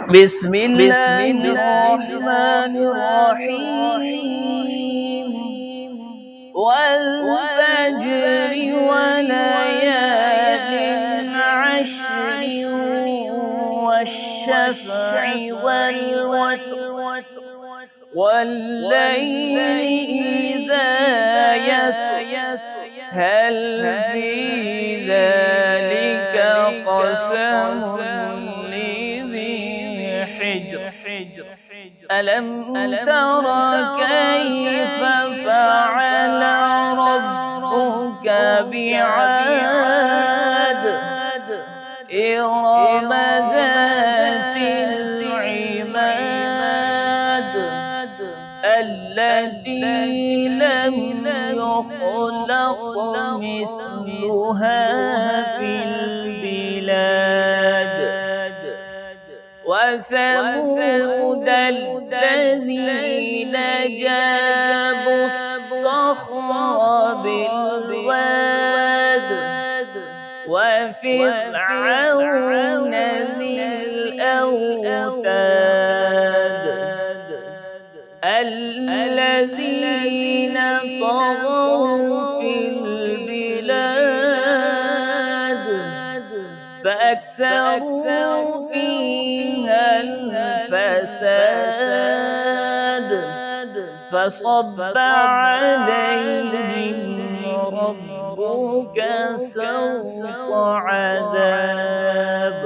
بسم الله الرحمن الرحيم والفجر وليال عشر والشفع والوتر والليل إذا يسر هل في ذلك قسم لذي حجر ألم تر كيف فعل ربك بعاد إرم ذات العماد التي لم يخلق مثلها في البلاد وثمود الذين جابوا الصخر بالواد وفرعون ذي الأوتاد الذين طغوا في البلاد فأكثروا فيها الفساد فصب عليهم ربك سوط عذاب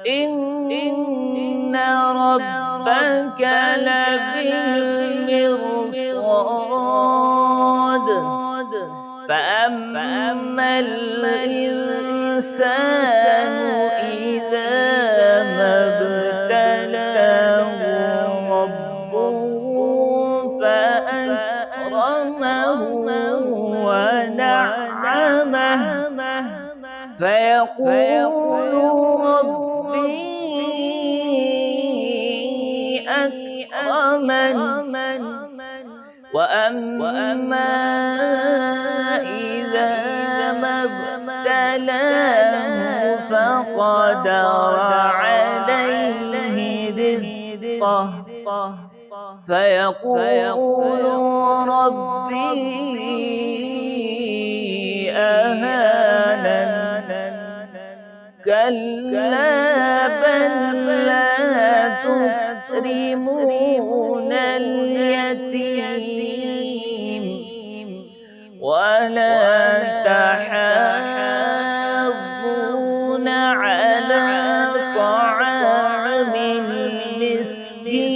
إن ربك لبالمرصاد فأما الإنسان إذا ما ابتلاه ربه فأكرمه ونعمه فيقول ربي أكرمن وأما إذا ما ابتلاه فقدر عليه رزقه فيقول ربي أهانن كلا بل لا تكرمون اليتيم ولا تحاضون على طعام المسكين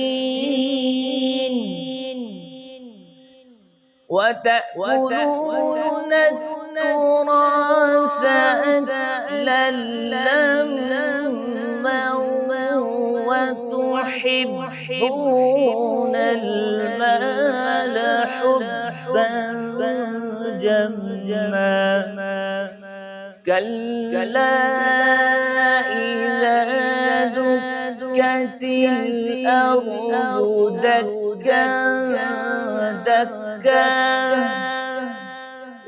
وتأكلون التراث أكلا لما وتحبون المال حبا جما كلا إذا دكت الأرض دكا دكا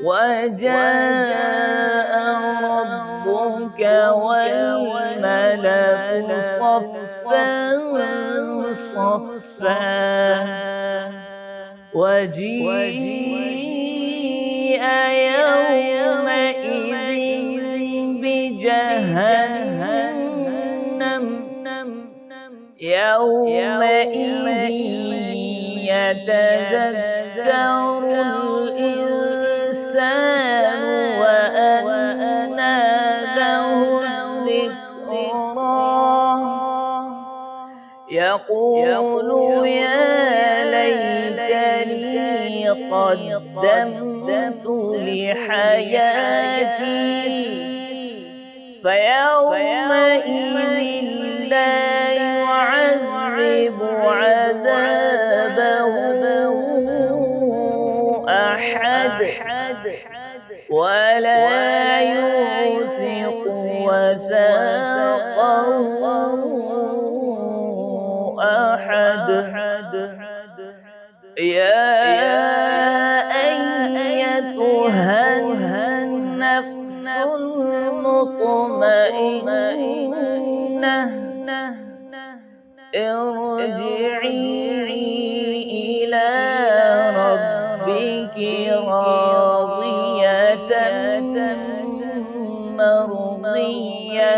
وجاء ربك والملك صفا صفا وجيء يومئذ بجهنم يومئذ يتذكر الإنسان وأنى له الذكرى يقول يا ليتني قدمت لحياتي فيومئذ لا يعذب عذابه أحد ولا يوثق وثاقه أحد يا أيتها النفس المطمئنة ارجعي إلى ربك راضية مرضية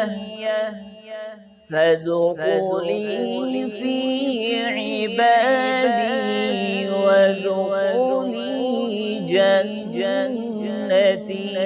فادخلي في عبادي وادخلي جنتي.